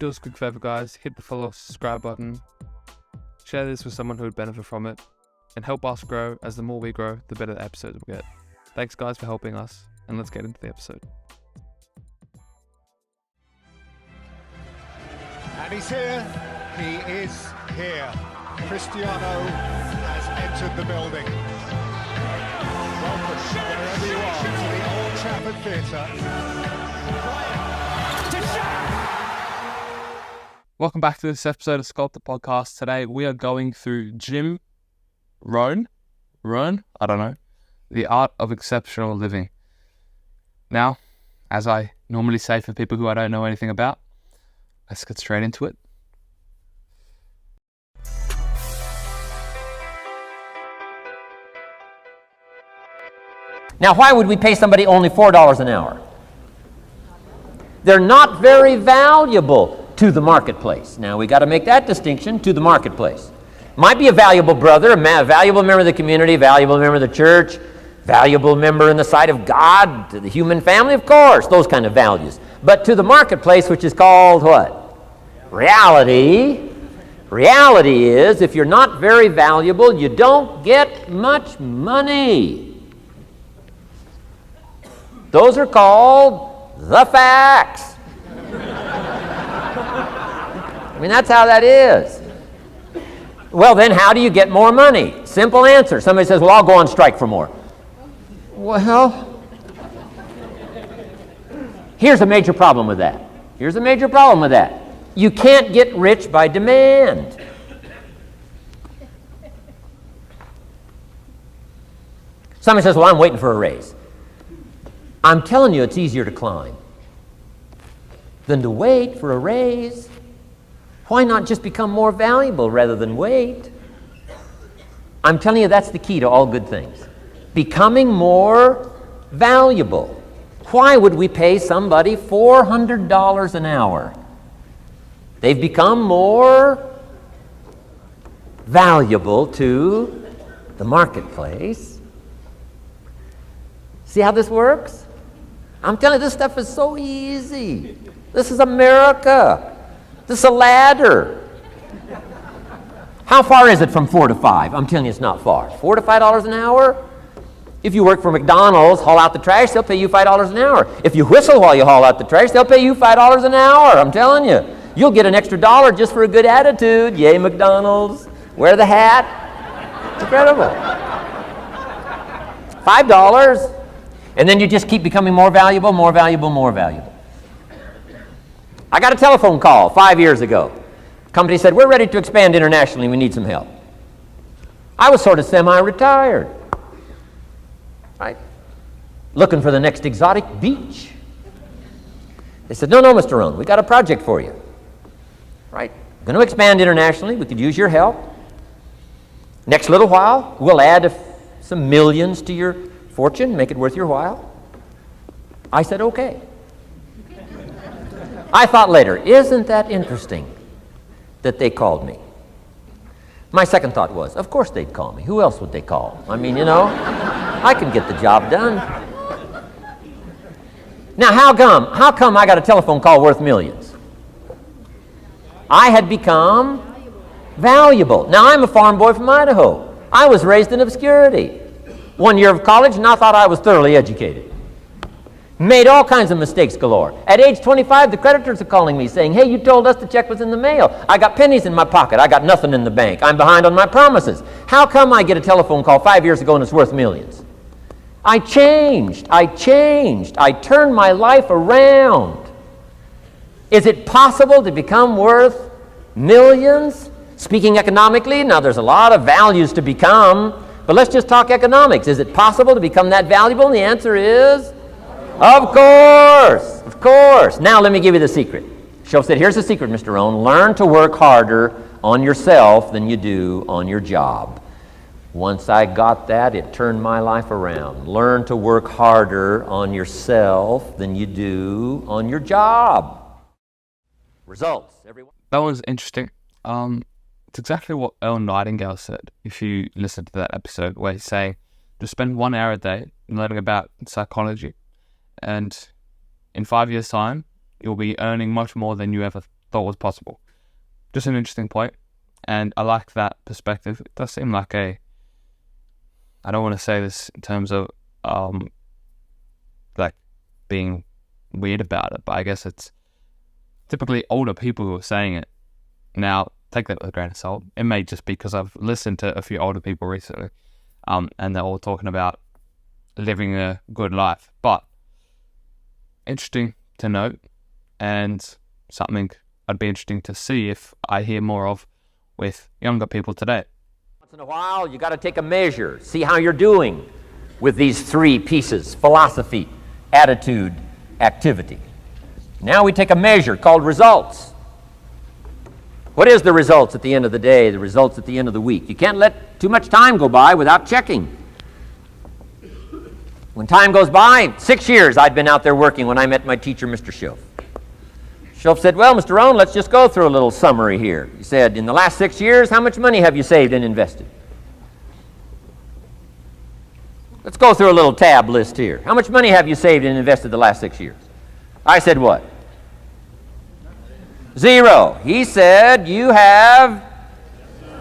Do us a quick favor, guys. Hit the follow, subscribe button. Share this with someone who would benefit from it. And help us grow, as the more we grow, the better the episodes will get. Thanks, guys, for helping us. And let's get into the episode. And he's here. He is here. Cristiano has entered the building. Welcome, wherever you are, to the Old Trafford Theatre. Welcome back to this episode of SCULPTED Podcast. Today we are going through Rohn, I don't know, The Art of Exceptional Living. Now, as I normally say for people who I don't know anything about, let's get straight into it. Now, why would we pay somebody only $4 an hour? They're not very valuable to the marketplace. Now, we got to make that distinction, to the marketplace. Might be a valuable brother, a valuable member of the community, valuable member of the church, valuable member in the sight of God, to the human family, of course, those kind of values. But to the marketplace, which is called what? Reality. Reality is, if you're not very valuable, you don't get much money. Those are called the facts. I mean, that's how that is. Well, then how do you get more money? Simple answer. Somebody says, well, I'll go on strike for more. Well, here's a major problem with that. You can't get rich by demand. Somebody says, well, I'm waiting for a raise. I'm telling you, it's easier to climb than to wait for a raise. Why not just become more valuable rather than wait? I'm telling you, that's the key to all good things. Becoming more valuable. Why would we pay somebody $400 an hour? They've become more valuable to the marketplace. See how this works? I'm telling you, this stuff is so easy. This is America. This is a ladder. How far is it from 4 to 5? I'm telling you, it's not far. $4 to $5 an hour? If you work for McDonald's, haul out the trash, they'll pay you $5 an hour. If you whistle while you haul out the trash, they'll pay you $5 an hour. I'm telling you. You'll get an extra $1 just for a good attitude. Yay, McDonald's. Wear the hat. It's incredible. $5. And then you just keep becoming more valuable, more valuable, more valuable. I got a telephone call 5 years ago. The company said, we're ready to expand internationally. We need some help. I was sort of semi-retired. Right? Looking for the next exotic beach. They said, no, Mr. Rohn, we got a project for you. Right? Going to expand internationally. We could use your help. Next little while, we'll add some millions to your fortune, make it worth your while. I said, okay. I thought later, isn't that interesting that they called me? My second thought was, of course they'd call me. Who else would they call? I mean, I can get the job done. Now, how come I got a telephone call worth millions? I had become valuable. Now, I'm a farm boy from Idaho. I was raised in obscurity. 1 year of college, and I thought I was thoroughly educated. Made all kinds of mistakes galore. At age 25, the creditors are calling me saying, hey, you told us the check was in the mail. I got pennies in my pocket. I got nothing in the bank. I'm behind on my promises. How come I get a telephone call 5 years ago and it's worth millions? I changed. I turned my life around. Is it possible to become worth millions? Speaking economically, now there's a lot of values to become, but let's just talk economics. Is it possible to become that valuable? And the answer is, of course. Now let me give you the secret. Shoaff said, here's the secret, Mr. Rohn. Learn to work harder on yourself than you do on your job. Once I got that, it turned my life around. Learn to work harder on yourself than you do on your job. Results, everyone. That was interesting. It's exactly what Nightingale said, if you listen to that episode, where he's saying, just spend 1 hour a day learning about psychology, and in 5 years' time, you'll be earning much more than you ever thought was possible. Just an interesting point, and I like that perspective. It does seem like I don't want to say this in terms of like being weird about it, but I guess it's typically older people who are saying it. Now, take that with a grain of salt. It may just be because I've listened to a few older people recently, and they're all talking about living a good life. But interesting to note, and something I'd be interesting to see if I hear more of with younger people today. Once in a while, you got to take a measure, see how you're doing with these three pieces: philosophy, attitude, activity. Now we take a measure called results. What is the results at the end of the day, the results at the end of the week? You can't let too much time go by without checking. When time goes by, 6 years I'd been out there working when I met my teacher, Mr. Schoaf. Schoaf said, well, Mr. Rohn, let's just go through a little summary here. He said, in the last 6 years, how much money have you saved and invested? Let's go through a little tab list here. How much money have you saved and invested the last 6 years? I said, what? 0. He said, you have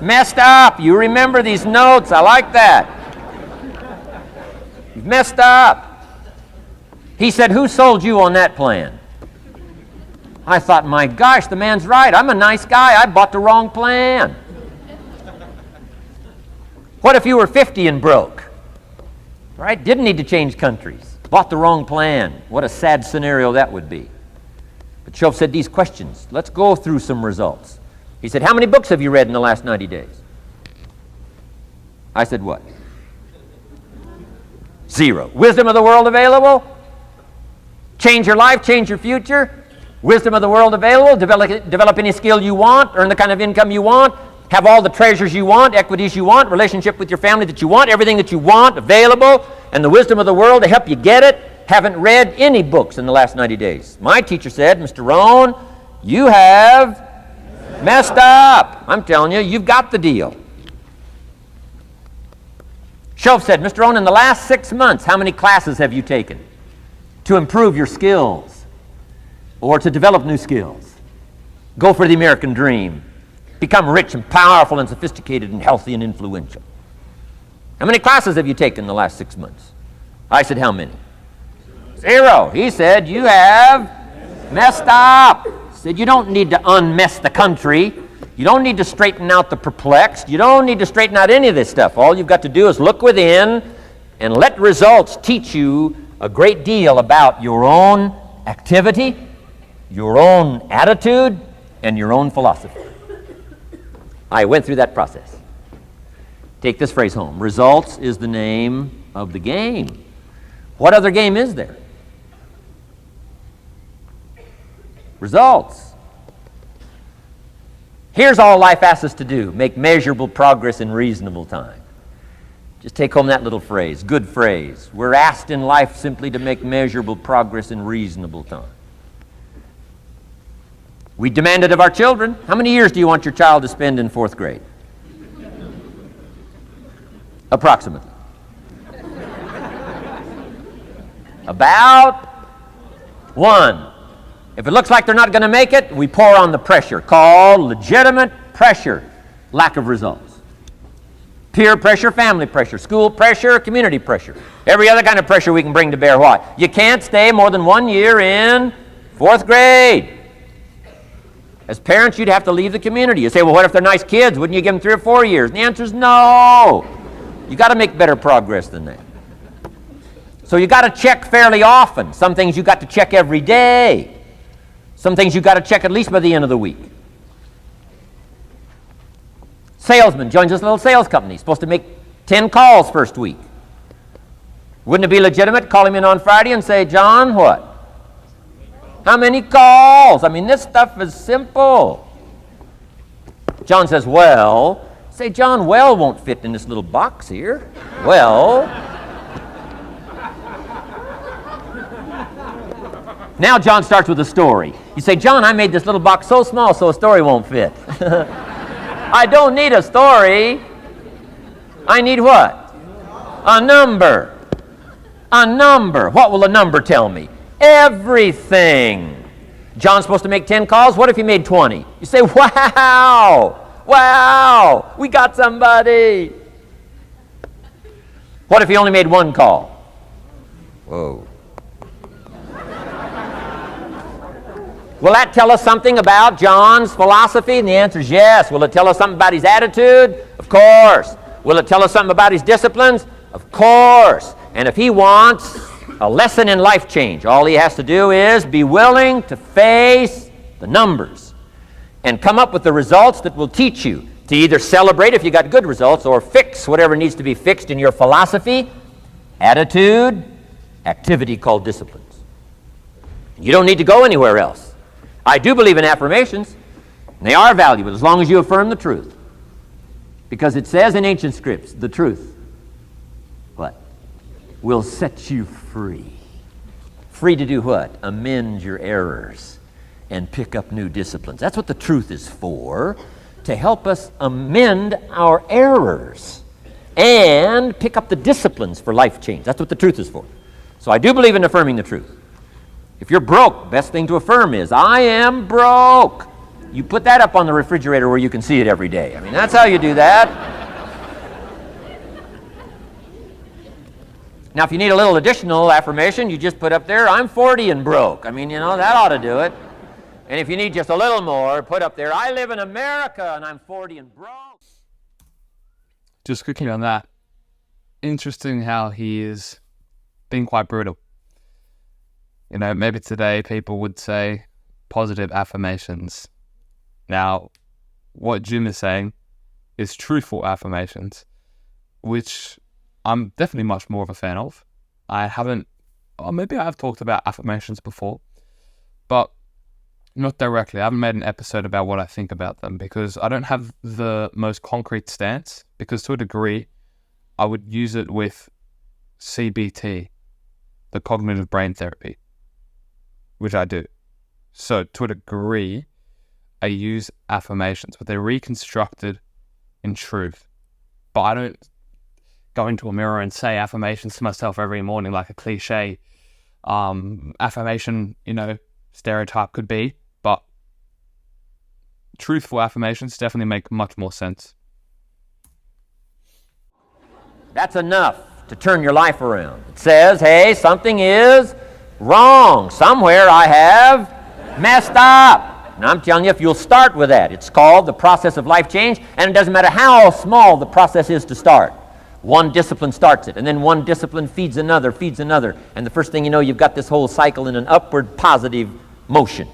messed up. You remember these notes. I like that. You've messed up. He said, who sold you on that plan? I thought, my gosh, the man's right. I'm a nice guy. I bought the wrong plan. What if you were 50 and broke? Right? Didn't need to change countries. Bought the wrong plan. What a sad scenario that would be. But Schoaf said these questions. Let's go through some results. He said, how many books have you read in the last 90 days? I said, what? 0. Wisdom of the world available? Change your life, change your future? Wisdom of the world available? Develop any skill you want, earn the kind of income you want, have all the treasures you want, equities you want, relationship with your family that you want, everything that you want available, and the wisdom of the world to help you get it. Haven't read any books in the last 90 days. My teacher said, Mr. Rohn, you have messed up. I'm telling you, you've got the deal. Schoaf said, Mr. Rohn, in the last 6 months, how many classes have you taken to improve your skills or to develop new skills? Go for the American dream. Become rich and powerful and sophisticated and healthy and influential. How many classes have you taken in the last 6 months? I said, how many? 0. He said, you have messed up. He said, you don't need to unmess the country. You don't need to straighten out the perplexed. You don't need to straighten out any of this stuff. All you've got to do is look within and let results teach you a great deal about your own activity, your own attitude, and your own philosophy. I went through that process. Take this phrase home. Results is the name of the game. What other game is there? Results. Here's all life asks us to do: make measurable progress in reasonable time. Just take home that little phrase, good phrase. We're asked in life simply to make measurable progress in reasonable time. We demand it of our children. How many years do you want your child to spend in 4th grade? Approximately. About 1. If it looks like they're not going to make it, we pour on the pressure, called legitimate pressure, lack of results. Peer pressure, family pressure, school pressure, community pressure. Every other kind of pressure we can bring to bear. What? You can't stay more than 1 year in 4th grade. As parents, you'd have to leave the community. You say, well, what if they're nice kids? Wouldn't you give them 3 or 4 years? And the answer is no. You got to make better progress than that. So you got to check fairly often. Some things you got to check every day. Some things you got to check at least by the end of the week. Salesman joins this little sales company. He's supposed to make 10 calls first week. Wouldn't it be legitimate to call him in on Friday and say, John, what? How many calls? I mean, this stuff is simple. John says, well. Say, John, well won't fit in this little box here. Well. Now John starts with a story. You say, John, I made this little box so small so a story won't fit. I don't need a story. I need what? A number. A number. What will a number tell me? Everything. John's supposed to make 10 calls. What if he made 20? You say, wow, wow, we got somebody. What if he only made 1 call? Whoa. Will that tell us something about John's philosophy? And the answer is yes. Will it tell us something about his attitude? Of course. Will it tell us something about his disciplines? Of course. And if he wants a lesson in life change, all he has to do is be willing to face the numbers and come up with the results that will teach you to either celebrate if you got good results or fix whatever needs to be fixed in your philosophy, attitude, activity called disciplines. You don't need to go anywhere else. I do believe in affirmations. And they are valuable as long as you affirm the truth. Because it says in ancient scripts, the truth, what? Will set you free. Free to do what? Amend your errors and pick up new disciplines. That's what the truth is for, to help us amend our errors and pick up the disciplines for life change. That's what the truth is for. So I do believe in affirming the truth. If you're broke, best thing to affirm is, I am broke. You put that up on the refrigerator where you can see it every day. I mean, that's how you do that. Now, if you need a little additional affirmation, you just put up there, I'm 40 and broke. I mean, that ought to do it. And if you need just a little more, put up there, I live in America and I'm 40 and broke. Just quickly on that, interesting how he is being quite brutal. Maybe today people would say positive affirmations. Now, what Jim is saying is truthful affirmations, which I'm definitely much more of a fan of. Maybe I have talked about affirmations before, but not directly. I haven't made an episode about what I think about them because I don't have the most concrete stance, because to a degree, I would use it with CBT, the cognitive brain therapy, which I do. So to a degree, I use affirmations, but they're reconstructed in truth. But I don't go into a mirror and say affirmations to myself every morning like a cliche affirmation, stereotype could be. But truthful affirmations definitely make much more sense. That's enough to turn your life around. It says, hey, something is wrong. Somewhere I have messed up. And I'm telling you, if you'll start with that, it's called the process of life change, and it doesn't matter how small the process is to start. One discipline starts it, and then one discipline feeds another, and the first thing you know, you've got this whole cycle in an upward positive motion.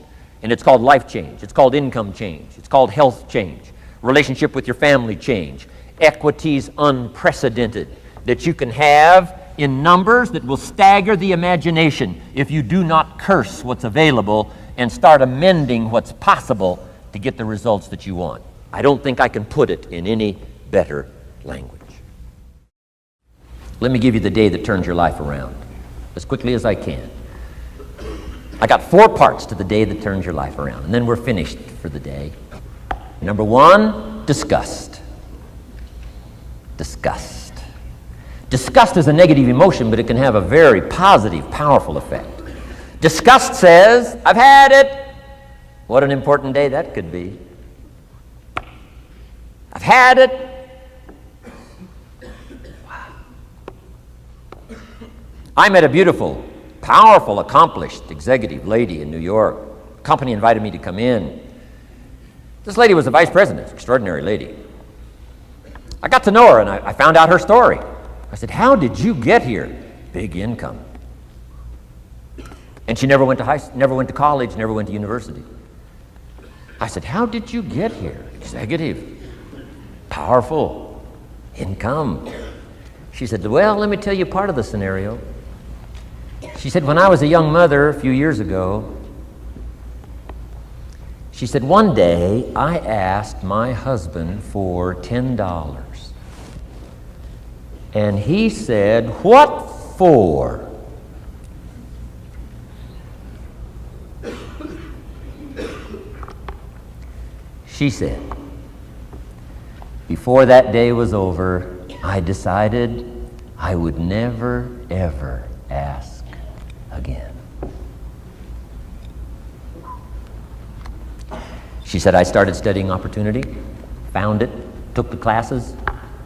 And it's called life change. It's called income change. It's called health change. Relationship with your family change. Equities unprecedented that you can have in numbers that will stagger the imagination if you do not curse what's available and start amending what's possible to get the results that you want. I don't think I can put it in any better language. Let me give you the day that turns your life around as quickly as I can. I got 4 parts to the day that turns your life around, and then we're finished for the day. Number 1, disgust. Disgust. Disgust is a negative emotion, but it can have a very positive, powerful effect. Disgust says, I've had it. What an important day that could be. I've had it. Wow. I met a beautiful, powerful, accomplished executive lady in New York. The company invited me to come in. This lady was a vice president, extraordinary lady. I got to know her and I found out her story. I said, how did you get here? Big income. And she never went to college, never went to university. I said, how did you get here? Executive, powerful, income. She said, well, let me tell you part of the scenario. She said, when I was a young mother a few years ago, she said, one day I asked my husband for $10. And he said, what for? She said, before that day was over, I decided I would never, ever ask again. She said, I started studying opportunity, found it, took the classes,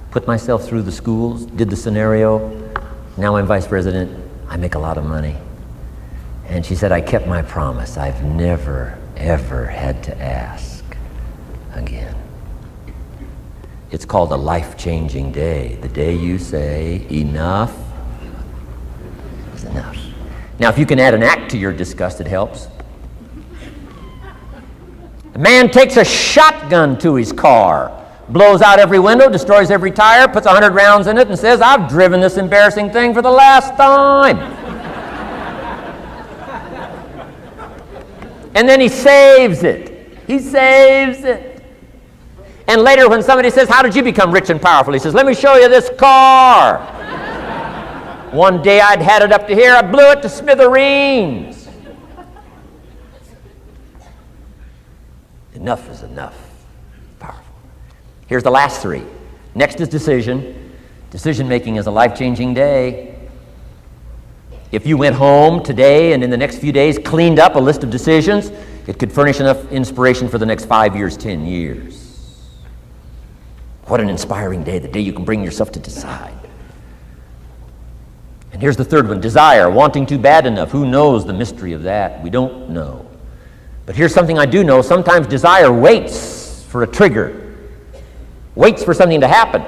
put myself through the schools, did the scenario. Now I'm vice president. I make a lot of money. And she said, I kept my promise. I've never, ever had to ask again. It's called a life-changing day. The day you say, enough is enough. Now, if you can add an act to your disgust, it helps. A man takes a shotgun to his car, blows out every window, destroys every tire, puts 100 rounds in it, and says, I've driven this embarrassing thing for the last time. And then he saves it. He saves it. And later when somebody says, how did you become rich and powerful? He says, let me show you this car. One day I'd had it up to here, I blew it to smithereens. Enough is enough. Powerful. Here's the last three. Next is decision. Decision making is a life-changing day. If you went home today and in the next few days cleaned up a list of decisions, it could furnish enough inspiration for the next 5 years, 10 years. What an inspiring day, the day you can bring yourself to decide. And here's the third one, desire, wanting to bad enough. Who knows the mystery of that? We don't know. But here's something I do know. Sometimes desire waits for a trigger, waits for something to happen.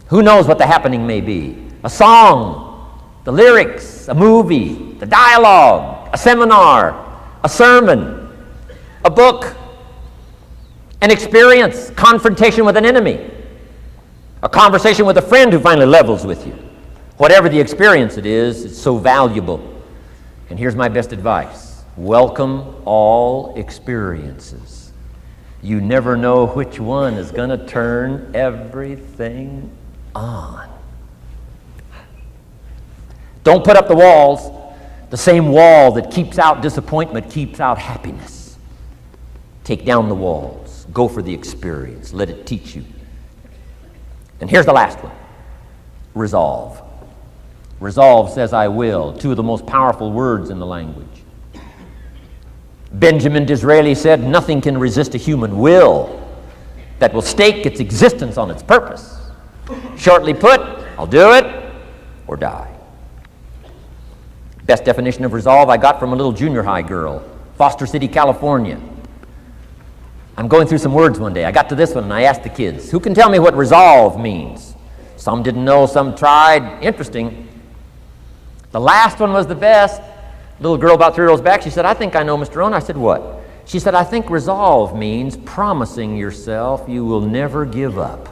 Who knows what the happening may be? A song, the lyrics, a movie, the dialogue, a seminar, a sermon, a book, an experience, confrontation with an enemy, a conversation with a friend who finally levels with you. Whatever the experience it is, it's so valuable. And here's my best advice. Welcome all experiences. You never know which one is going to turn everything on. Don't put up the walls. The same wall that keeps out disappointment keeps out happiness. Take down the walls. Go for the experience. Let it teach you. And here's the last one. Resolve. Resolve says I will. Two of the most powerful words in the language. Benjamin Disraeli said, nothing can resist a human will that will stake its existence on its purpose. Shortly put, I'll do it or die. Best definition of resolve I got from a little junior high girl, Foster City, California. I'm going through some words one day. I got to this one and I asked the kids, who can tell me what resolve means? Some didn't know, some tried. Interesting. The last one was the best. Little girl about 3 rows back, she said, I think I know, Mr. Rohn. I said, what? She said, I think resolve means promising yourself you will never give up.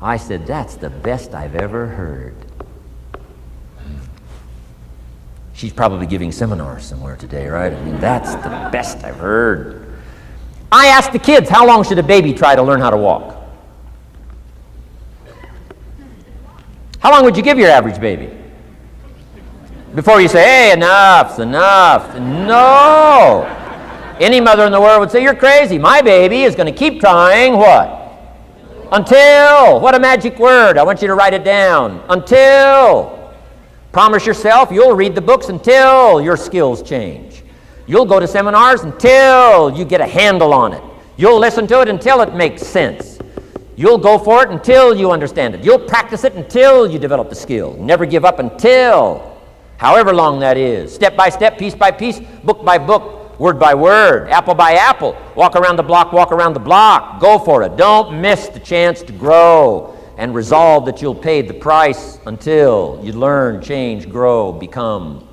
I said, that's the best I've ever heard. She's probably giving seminars somewhere today, right? I mean, that's the best I've heard. I asked the kids, how long should a baby try to learn how to walk? How long would you give your average baby? Before you say, hey, enough's enough. No. Any mother in the world would say, you're crazy. My baby is going to keep trying what? Until. What a magic word. I want you to write it down. Until. Promise yourself you'll read the books until your skills change. You'll go to seminars until you get a handle on it. You'll listen to it until it makes sense. You'll go for it until you understand it. You'll practice it until you develop the skill. Never give up until, however long that is. Step by step, piece by piece, book by book, word by word, apple by apple. Walk around the block, walk around the block. Go for it. Don't miss the chance to grow. And resolve that you'll pay the price until you learn, change, grow, become.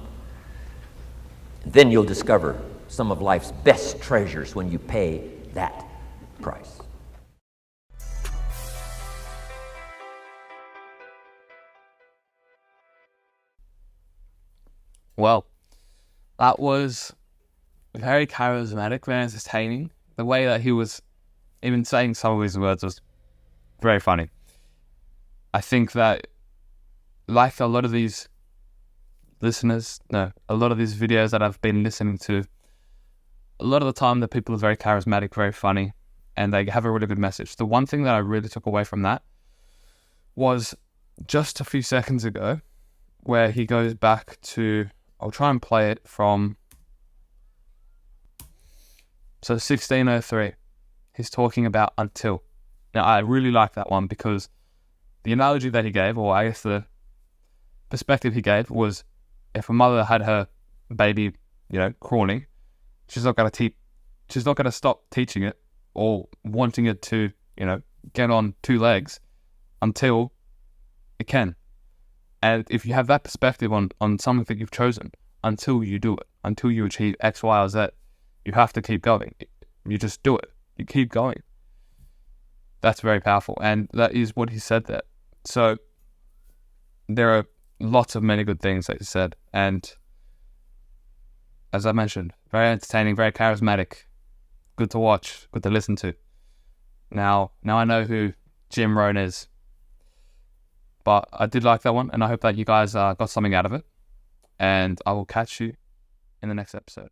Then you'll discover some of life's best treasures when you pay that price. Well, that was very charismatic, very entertaining. The way that he was even saying some of his words was very funny. I think that, like a lot of these videos that I've been listening to, a lot of the time the people are very charismatic, very funny, and they have a really good message. The one thing that I really took away from that was just a few seconds ago, where he goes back to, I'll try and play it from So 1603, he's talking about until. Now, I really like that one because the analogy that he gave, or I guess the perspective he gave, was if a mother had her baby, crawling, she's not going to stop teaching it or wanting it to, get on two legs until it can. And if you have that perspective on something that you've chosen, until you do it, until you achieve X, Y, or Z, you have to keep going. You just do it. You keep going. That's very powerful. And that is what he said there. So there are lots of many good things that he said. And as I mentioned, very entertaining, very charismatic, good to watch, good to listen to. Now I know who Jim Rohn is. But I did like that one, and I hope that you guys got something out of it. And I will catch you in the next episode.